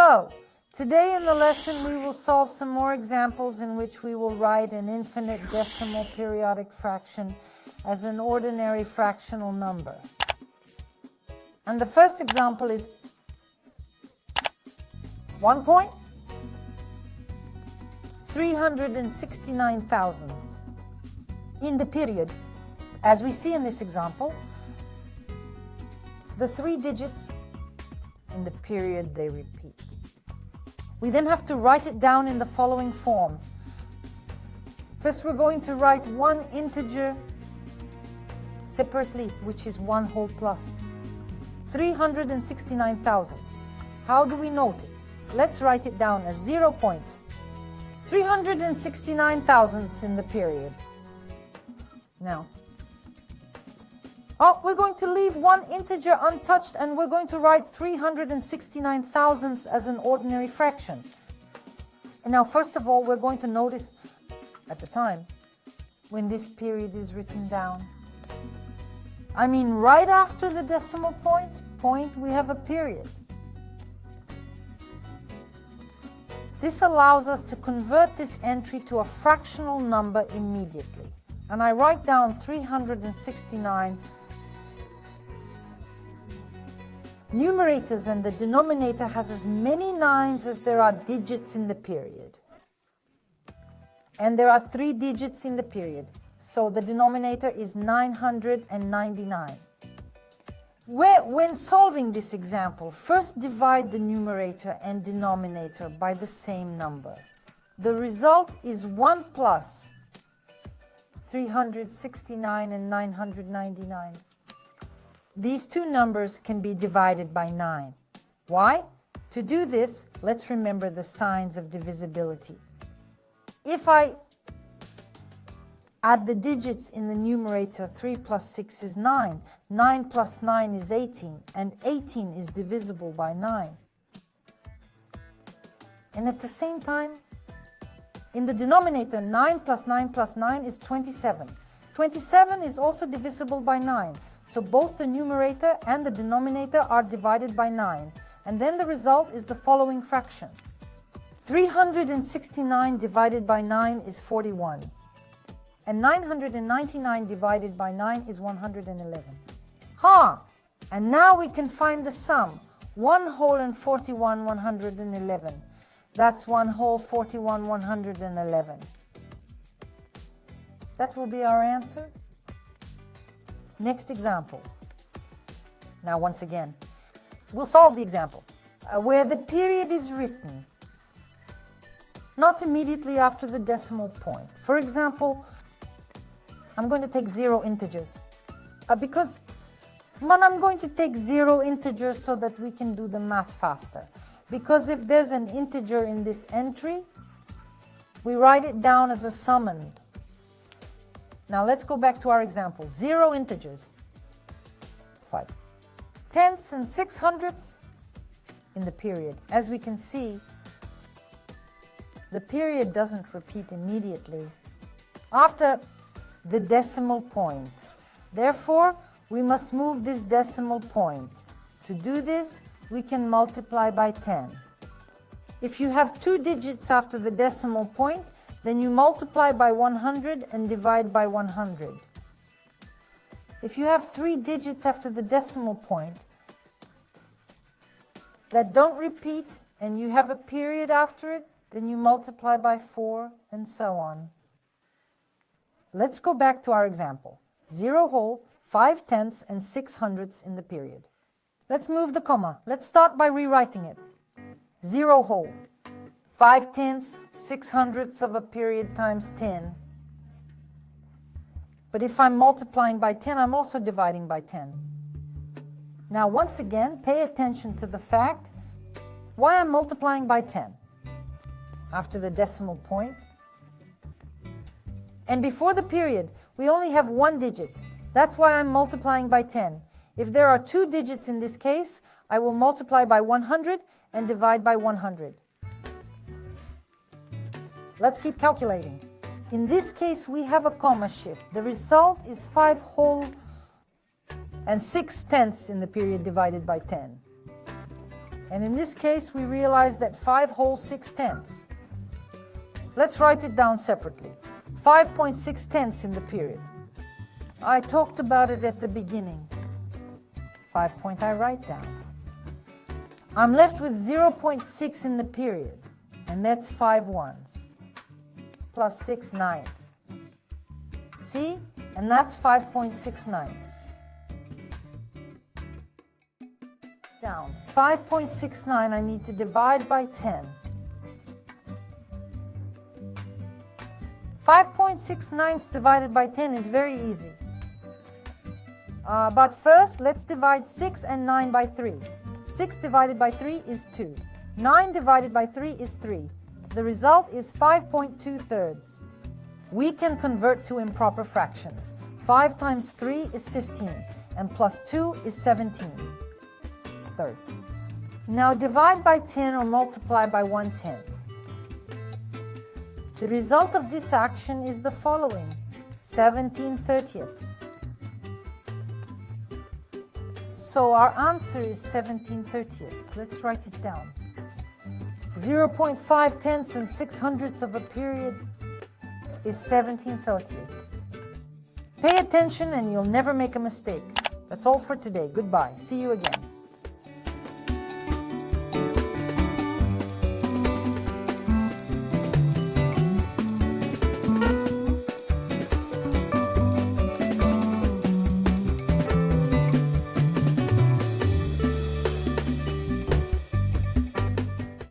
So, today in the lesson we will solve some more examples in which we will write an infinite decimal periodic fraction as an ordinary fractional number. And the first example is 1.369 thousandths in the period. As we see in this example, the 3 digits in the period they repeat. We then have to write it down in the following form. First, we're going to write one integer separately, which is 1 whole plus 369 thousandths. How do we note it? Let's write it down as 0.369 thousandths in the period. Now, we're going to leave one integer untouched and we're going to write 369 thousandths as an ordinary fraction. And now, first of all, we're going to notice at the time when this period is written down. I mean, right after the decimal point, we have a period. This allows us to convert this entry to a fractional number immediately. And I write down 369 numerators, and the denominator has as many 9s as there are digits in the period. And there are 3 digits in the period. So the denominator is 999. When solving this example, first divide the numerator and denominator by the same number. The result is 1 plus 369 and 999. These two numbers can be divided by 9. Why? To do this, let's remember the signs of divisibility. If I add the digits in the numerator, 3 plus 6 is 9, 9 plus 9 is 18, and 18 is divisible by 9. And at the same time, in the denominator, 9 plus 9 plus 9 is 27. 27 is also divisible by 9. So both the numerator and the denominator are divided by 9. And then the result is the following fraction. 369 divided by 9 is 41. And 999 divided by 9 is 111. And now we can find the sum. 1 whole and 41, 111. That's 1 whole, 41, 111. That will be our answer. Next example. Now, once again, we'll solve the example where the period is written not immediately after the decimal point. For example, I'm going to take 0 integers I'm going to take 0 integers so that we can do the math faster. Because if there's an integer in this entry, we write it down as a summand. Now let's go back to our example. 0 integers. 5 tenths and 6 hundredths in the period. As we can see, the period doesn't repeat immediately after the decimal point. Therefore, we must move this decimal point. To do this, we can multiply by 10. If you have 2 digits after the decimal point, then you multiply by 100 and divide by 100. If you have 3 digits after the decimal point that don't repeat and you have a period after it, then you multiply by 4 and so on. Let's go back to our example. 0 whole, 5 tenths and 6 hundredths in the period. Let's move the comma. Let's start by rewriting it. 0 whole, 5 tenths, 6 hundredths of a period times 10. But if I'm multiplying by 10, I'm also dividing by 10. Now, once again, pay attention to the fact why I'm multiplying by 10 after the decimal point. And before the period, we only have 1 digit. That's why I'm multiplying by 10. If there are 2 digits in this case, I will multiply by 100 and divide by 100. Let's keep calculating. In this case, we have a comma shift. The result is 5 whole and 6 tenths in the period divided by 10. And in this case, we realize that 5 whole 6/10. Let's write it down separately. 5.6 in the period. I talked about it at the beginning. 5 point I write down. I'm left with 0.6 in the period, and that's 5 ones plus 6 ninths. See? And that's 5.6 ninths. Down. 5.69 I need to divide by 10. 5.69 divided by 10 is very easy. But first, let's divide 6 and 9 by 3. 6 divided by 3 is 2. 9 divided by 3 is 3. The result is 5.2 We can convert to improper fractions. 5 times 3 is 15, and plus 2 is 17 thirds. Now divide by 10 or multiply by 1/10. The result of this action is the following: 17/30. So our answer is 17/30. Let's write it down. 0.5 and 6/100 of a period is 17/30. Pay attention and you'll never make a mistake. That's all for today. Goodbye. See you again.